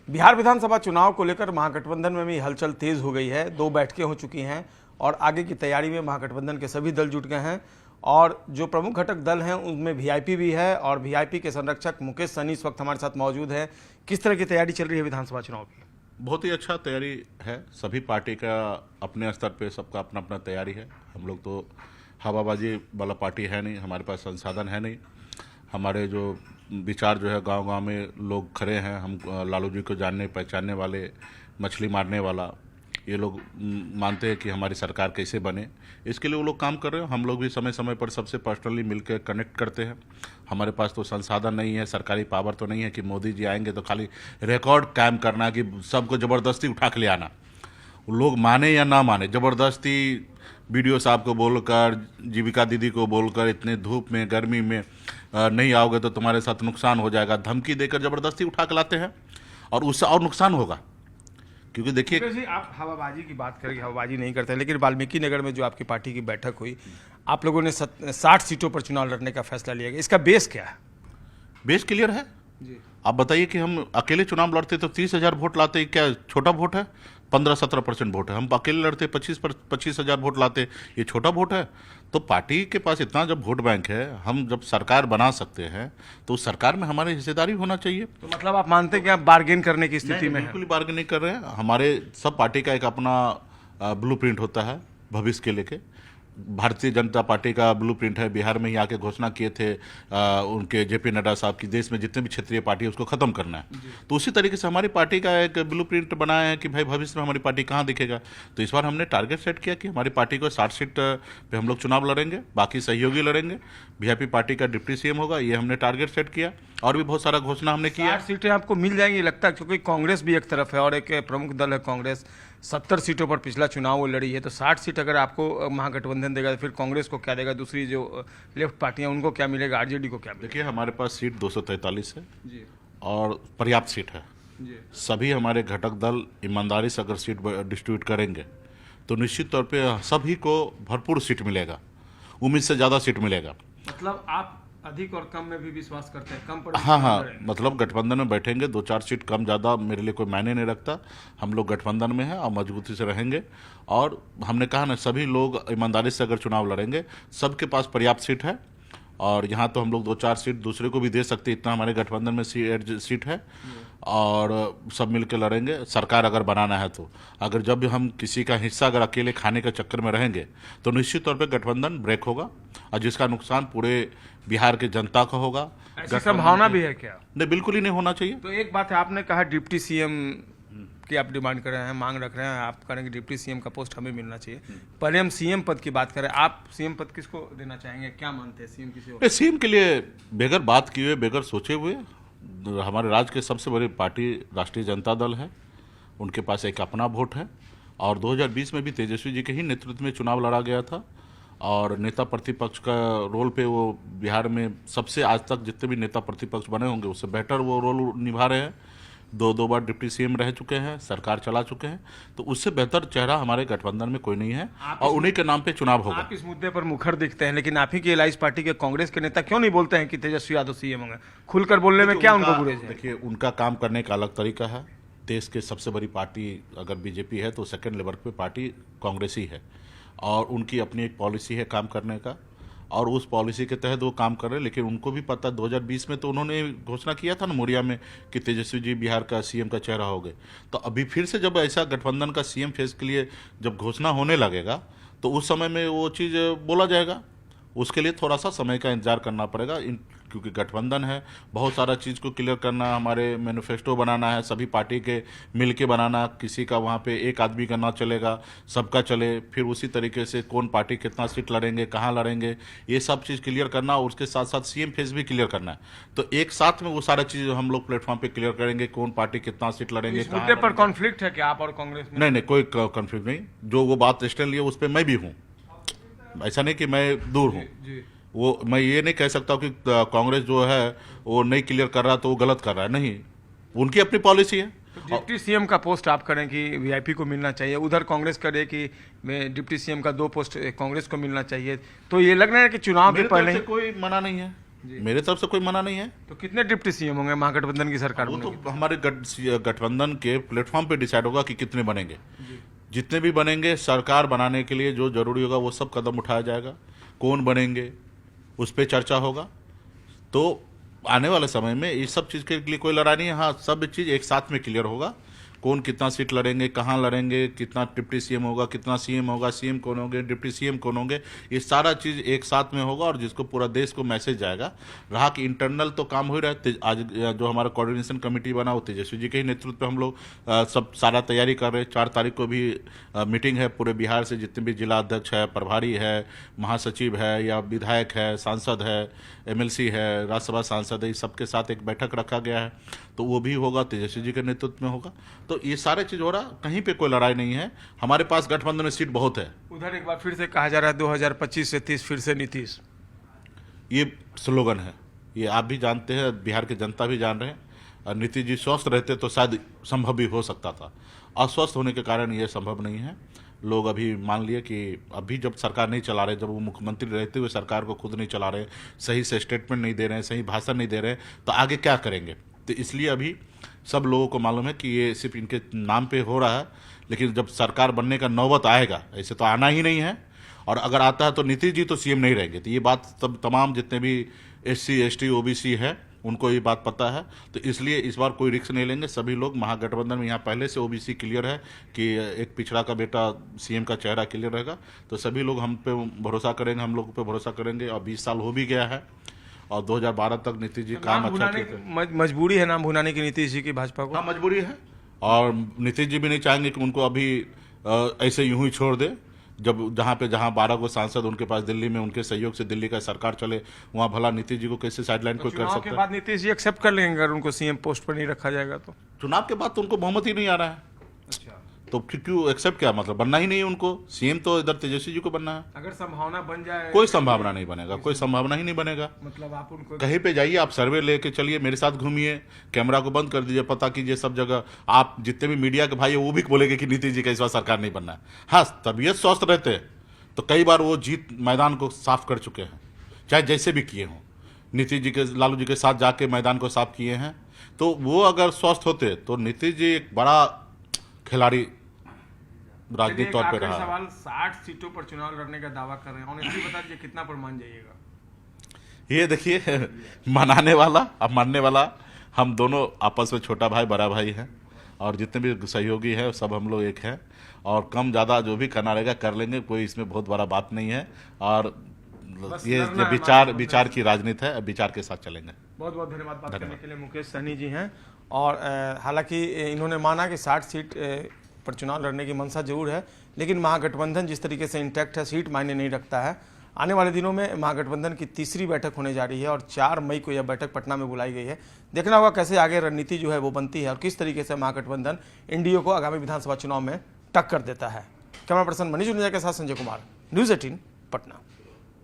बिहार विधानसभा चुनाव को लेकर महागठबंधन में भी हलचल तेज हो गई है। 2 बैठकें हो चुकी हैं और आगे की तैयारी में महागठबंधन के सभी दल जुट गए हैं और जो प्रमुख घटक दल हैं उनमें वीआईपी भी है और वीआईपी के संरक्षक मुकेश सहनी इस वक्त हमारे साथ मौजूद है। किस तरह की तैयारी चल रही है विधानसभा चुनाव की? बहुत ही अच्छा तैयारी है। सभी पार्टी का अपने स्तर पे सबका अपना अपना तैयारी है। हम लोग तो हवाबाजी वाला पार्टी है नहीं, हमारे पास संसाधन है नहीं। हमारे जो विचार जो है गांव-गांव में लोग खड़े हैं। हम लालू जी को जानने पहचानने वाले, मछली मारने वाला, ये लोग मानते हैं कि हमारी सरकार कैसे बने, इसके लिए वो लोग काम कर रहे हैं। हम लोग भी समय समय पर सबसे पर्सनली मिलकर कनेक्ट करते हैं। हमारे पास तो संसाधन नहीं है, सरकारी पावर तो नहीं है कि मोदी जी आएंगे तो खाली रिकॉर्ड कायम करना कि सबको ज़बरदस्ती उठा के ले आना। लोग माने या ना माने, ज़बरदस्ती बीडीओ साहब को बोलकर, जीविका दीदी को बोलकर, इतने धूप में गर्मी में नहीं आओगे तो तुम्हारे साथ नुकसान हो जाएगा, धमकी देकर ज़बरदस्ती उठा के लाते हैं और उससे और नुकसान होगा। क्योंकि देखिए, आप हवाबाजी की बात करेंगे, हवाबाजी नहीं करते हैं, लेकिन वाल्मीकि नगर में जो आपकी पार्टी की बैठक हुई, आप लोगों ने 60 सीटों पर चुनाव लड़ने का फैसला लिया गया। इसका बेस क्या है? बेस क्लियर है जी। आप बताइए कि हम अकेले चुनाव लड़ते तो 30,000 वोट लाते, क्या छोटा वोट है? 15-17% वोट है। हम अकेले लड़ते 25,000 वोट लाते, ये छोटा वोट है? तो पार्टी के पास इतना जब वोट बैंक है, हम जब सरकार बना सकते हैं तो उस सरकार में हमारी हिस्सेदारी होना चाहिए। तो मतलब आप मानते हैं कि आप बार्गेन करने की स्थिति में हैं? बिल्कुल बार्गेन नहीं कर रहे हैं। हमारे सब पार्टी का एक अपना ब्लूप्रिंट होता है भविष्य के लेके। भारतीय जनता पार्टी का ब्लूप्रिंट है, बिहार में ही आके घोषणा किए थे उनके जेपी नड्डा साहब की, देश में जितने भी क्षेत्रीय पार्टी है उसको खत्म करना है। तो उसी तरीके से हमारी पार्टी का एक ब्लूप्रिंट बनाया है कि भाई भविष्य में हमारी पार्टी कहाँ दिखेगा। तो इस बार हमने टारगेट सेट किया कि हमारी पार्टी को 60 सीट पे हम लोग चुनाव लड़ेंगे, बाकी सहयोगी लड़ेंगे। वीआईपी पार्टी का डिप्टी सीएम होगा, ये हमने टारगेट सेट किया और भी बहुत सारा घोषणा हमने किया। 60 सीटें आपको मिल जाएंगी लगता है, क्योंकि कांग्रेस भी एक तरफ है और एक प्रमुख दल है कांग्रेस। 70 सीटों पर पिछला चुनाव वो लड़ी है, तो 60 सीट अगर आपको महागठबंधन देगा तो फिर कांग्रेस को क्या देगा? दूसरी जो लेफ्ट पार्टियां उनको क्या मिलेगा? आरजेडी को क्या मिलेगा? देखिए, हमारे पास सीट 243 है जी और पर्याप्त सीट है। जी। सभी हमारे घटक दल ईमानदारी से अगर सीट डिस्ट्रीब्यूट करेंगे तो निश्चित तौर पे सभी को भरपूर सीट मिलेगा, उम्मीद से ज़्यादा सीट मिलेगा। मतलब आप अधिक और कम में भी विश्वास करते हैं? कम पर हाँ, मतलब गठबंधन में बैठेंगे, 2-4 सीट कम ज़्यादा मेरे लिए कोई मायने नहीं रखता। हम लोग गठबंधन में हैं और मजबूती से रहेंगे और हमने कहा ना, सभी लोग ईमानदारी से अगर चुनाव लड़ेंगे, सबके पास पर्याप्त सीट है और यहाँ तो हम लोग 2-4 सीट दूसरे को भी दे सकते, इतना हमारे गठबंधन में सीट है और सब मिलकर लड़ेंगे। सरकार अगर बनाना है तो अगर जब हम किसी का हिस्सा अगर अकेले खाने के चक्कर में रहेंगे तो निश्चित तौर पे गठबंधन ब्रेक होगा और जिसका नुकसान पूरे बिहार के जनता का होगा। ऐसी संभावना भी है क्या? नहीं, बिल्कुल ही नहीं होना चाहिए। तो एक बात है, आपने कहा डिप्टी सीएम की आप डिमांड कर रहे हैं, मांग रख रहे हैं, आप करेंगे डिप्टी सीएम का पोस्ट हमें मिलना चाहिए। पहले हम सीएम पद की बात करें, आप सीएम पद किसको देना चाहेंगे? क्या मानते हैं सीएम किसी और? सीएम के लिए बगैर बात किए हुए, बगैर सोचे हुए, हमारे राज्य के सबसे बड़ी पार्टी राष्ट्रीय जनता दल है, उनके पास एक अपना वोट है और 2020 में भी तेजस्वी जी के ही नेतृत्व में चुनाव लड़ा गया था और नेता प्रतिपक्ष का रोल पे वो बिहार में सबसे आज तक जितने भी नेता प्रतिपक्ष बने होंगे उससे बेहतर वो रोल निभा रहे हैं। 2 बार डिप्टी सीएम रह चुके हैं, सरकार चला चुके हैं, तो उससे बेहतर चेहरा हमारे गठबंधन में कोई नहीं है और उन्हीं के नाम पे चुनाव होगा। आप इस मुद्दे पर मुखर दिखते हैं, लेकिन आप ही की एलाइज पार्टी के कांग्रेस के नेता क्यों नहीं बोलते हैं कि तेजस्वी यादव सीएम होंगे? खुलकर बोलने में क्या उनको गुरेज है? देखिए, उनका काम करने का अलग तरीका है। देश के सबसे बड़ी पार्टी अगर बीजेपी है तो सेकेंड लेवल पे पार्टी कांग्रेस ही है और उनकी अपनी एक पॉलिसी है काम करने का और उस पॉलिसी के तहत वो काम कर रहे हैं। लेकिन उनको भी पता, 2020 में तो उन्होंने घोषणा किया था ना मोरिया में कि तेजस्वी जी बिहार का सीएम का चेहरा हो गए। तो अभी फिर से जब ऐसा गठबंधन का सीएम फेस के लिए जब घोषणा होने लगेगा तो उस समय में वो चीज़ बोला जाएगा। उसके लिए थोड़ा सा समय का इंतजार करना पड़ेगा, क्योंकि गठबंधन है, बहुत सारा चीज़ को क्लियर करना, हमारे मैनिफेस्टो बनाना है, सभी पार्टी के मिल के बनाना, किसी का वहाँ पे एक आदमी का ना चलेगा, सबका चले। फिर उसी तरीके से कौन पार्टी कितना सीट लड़ेंगे, कहाँ लड़ेंगे, ये सब चीज़ क्लियर करना और उसके साथ साथ सीएम फेस भी क्लियर करना है। तो एक साथ में वो सारा चीज़ हम लोग प्लेटफॉर्म पे क्लियर करेंगे, कौन पार्टी कितना सीट लड़ेंगे। इस मुद्दे पर कॉन्फ्लिक्ट है क्या आप और कांग्रेस में? नहीं, कोई कन्फ्लिक्ट नहीं। जो वो बात स्टैंड लिया उस पर मैं भी हूँ, ऐसा नहीं कि मैं दूर हूँ। वो मैं ये नहीं कह सकता कि कांग्रेस जो है वो नहीं क्लियर कर रहा तो वो गलत कर रहा है, नहीं, उनकी अपनी पॉलिसी है। तो डिप्टी सीएम का पोस्ट आप करें कि वीआईपी को मिलना चाहिए, उधर कांग्रेस करे कि मैं डिप्टी सीएम का 2 पोस्ट कांग्रेस को मिलना चाहिए, तो ये लग रहा है कि चुनाव के पहले कोई मना नहीं है। मेरे तरफ से कोई मना नहीं है। तो कितने डिप्टी सीएम होंगे महागठबंधन की सरकार वो में? तो हमारे गठबंधन के प्लेटफॉर्म पे डिसाइड होगा कि कितने बनेंगे। जितने भी बनेंगे सरकार बनाने के लिए जो जरूरी होगा वो सब कदम उठाया जाएगा। कौन बनेंगे उस पर चर्चा होगा। तो आने वाले समय में इस सब चीज़ के लिए कोई लड़ाई नहीं है। हाँ, सब चीज़ एक साथ में क्लियर होगा। कौन कितना सीट लड़ेंगे, कहाँ लड़ेंगे, कितना डिप्टी सीएम होगा, कितना सीएम होगा, सीएम कौन होंगे, डिप्टी सीएम कौन होंगे, ये सारा चीज़ एक साथ में होगा और जिसको पूरा देश को मैसेज जाएगा। रहा कि इंटरनल तो काम हो ही रहा है। आज जो हमारा कोऑर्डिनेशन कमेटी बना वो तेजस्वी जी के ही नेतृत्व पे हम लोग सब सारा तैयारी कर रहे हैं। 4 तारीख को भी मीटिंग है पूरे बिहार से, जितने भी जिला अध्यक्ष है, प्रभारी है, महासचिव है या विधायक है, सांसद है, एमएलसी है, राज्यसभा सांसद है, इस सबके साथ एक बैठक रखा गया है। तो वो भी होगा, तेजस्वी जी के नेतृत्व में होगा। तो ये सारे चीज हो रहा, कहीं पे कोई लड़ाई नहीं है। हमारे पास गठबंधन में सीट बहुत है। उधर एक बार फिर से कहा जा रहा है 2025 से 30 फिर से नीतीश। ये स्लोगन है, ये आप भी जानते हैं, बिहार की जनता भी जान रहे हैं। और नीतीश जी स्वस्थ रहते तो शायद संभव भी हो सकता था। अस्वस्थ होने के कारण ये संभव नहीं है। लोग अभी मान लिए कि अभी जब सरकार नहीं चला रहे, जब वो मुख्यमंत्री रहते हुए सरकार को खुद नहीं चला रहे, सही से स्टेटमेंट नहीं दे रहे हैं, सही भाषण नहीं दे रहे हैं, तो आगे क्या करेंगे। तो इसलिए अभी सब लोगों को मालूम है कि ये सिर्फ इनके नाम पे हो रहा है, लेकिन जब सरकार बनने का नौबत आएगा, ऐसे तो आना ही नहीं है, और अगर आता है तो नीतीश जी तो सीएम नहीं रहेंगे। तो ये बात सब तमाम जितने भी SC ST OBC है उनको ये बात पता है। तो इसलिए इस बार कोई रिस्क नहीं लेंगे। सभी लोग महागठबंधन में, यहाँ पहले से OBC क्लियर है कि एक पिछड़ा का बेटा सीएम का चेहरा क्लियर रहेगा। तो सभी लोग हम पे भरोसा करेंगे, हम लोग पे भरोसा करेंगे। और 20 साल हो भी गया है और 2012 तक नीतीश जी काम अच्छा किए। मजबूरी है नाम भुनाने की नीतीश जी की भाजपा को? हाँ, मजबूरी है। और नीतीश जी भी नहीं चाहेंगे कि उनको अभी ऐसे यूं ही छोड़ दे। जब जहाँ 12 को सांसद उनके पास दिल्ली में, उनके सहयोग से दिल्ली का सरकार चले, वहाँ भला नीतीश जी को कैसे साइडलाइन कोई कर सकता है? चुनाव के बाद नीतीश जी एक्सेप्ट कर लेंगे अगर उनको सीएम पोस्ट पर नहीं रखा जाएगा तो? चुनाव के बाद तो उनको बहुमत ही नहीं आ रहा है। अच्छा, तो क्यों एक्सेप्ट, क्या मतलब, बनना ही नहीं है उनको सीएम। तो इधर तेजस्वी जी को बनना है। अगर संभावना बन जाए? कोई संभावना नहीं बनेगा, कोई संभावना ही नहीं बनेगा। मतलब आप उनको कहीं पे जाइए, आप सर्वे लेके चलिए, मेरे साथ घूमिए, कैमरा को बंद कर दीजिए, पता कीजिए सब जगह। आप जितने भी मीडिया के भाई है वो भी बोलेंगे कि नीतीश जी का इस बार सरकार नहीं बनना है। हाँ, तबीयत स्वस्थ रहते तो कई बार वो जीत मैदान को साफ कर चुके हैं, चाहे जैसे भी किए हों। नीतीश जी के, लालू जी के साथ जाके मैदान को साफ किए हैं। तो वो अगर स्वस्थ होते तो नीतीश जी एक बड़ा खिलाड़ी राजनीतिक तौर पे रहा। सवाल, 60 सीटों पर चुनाव लड़ने का दावा कर रहे हैं, ऑनेस्टली बता दीजिए कितना पर मान जाइएगा? ये देखिए, मनाने वाला अब मानने वाला, हम दोनों आपस में छोटा भाई बड़ा भाई हैं, और जितने भी सहयोगी हैं सब हम लोग एक हैं। और कम ज़्यादा जो भी करना रहेगा कर लेंगे, कोई इसमें बहुत बड़ा बात नहीं है। और ये विचार की राजनीति है, विचार के साथ चलेंगे। बहुत बहुत धन्यवाद बात करने के लिए। मुकेश सहनी जी हैं, और हालांकि इन्होंने माना कि 60 सीट पर चुनाव लड़ने की मंशा जरूर है, लेकिन महागठबंधन जिस तरीके से इंटैक्ट है, सीट मायने नहीं रखता है। आने वाले दिनों में महागठबंधन की तीसरी बैठक होने जा रही है और 4 मई को यह बैठक पटना में बुलाई गई है। देखना होगा कैसे आगे रणनीति जो है वो बनती है और किस तरीके से महागठबंधन एनडीए को आगामी विधानसभा चुनाव में टक्कर देता है। कैमरा पर्सन मनीष जुनेजा के साथ संजय कुमार, न्यूज़ 18 पटना।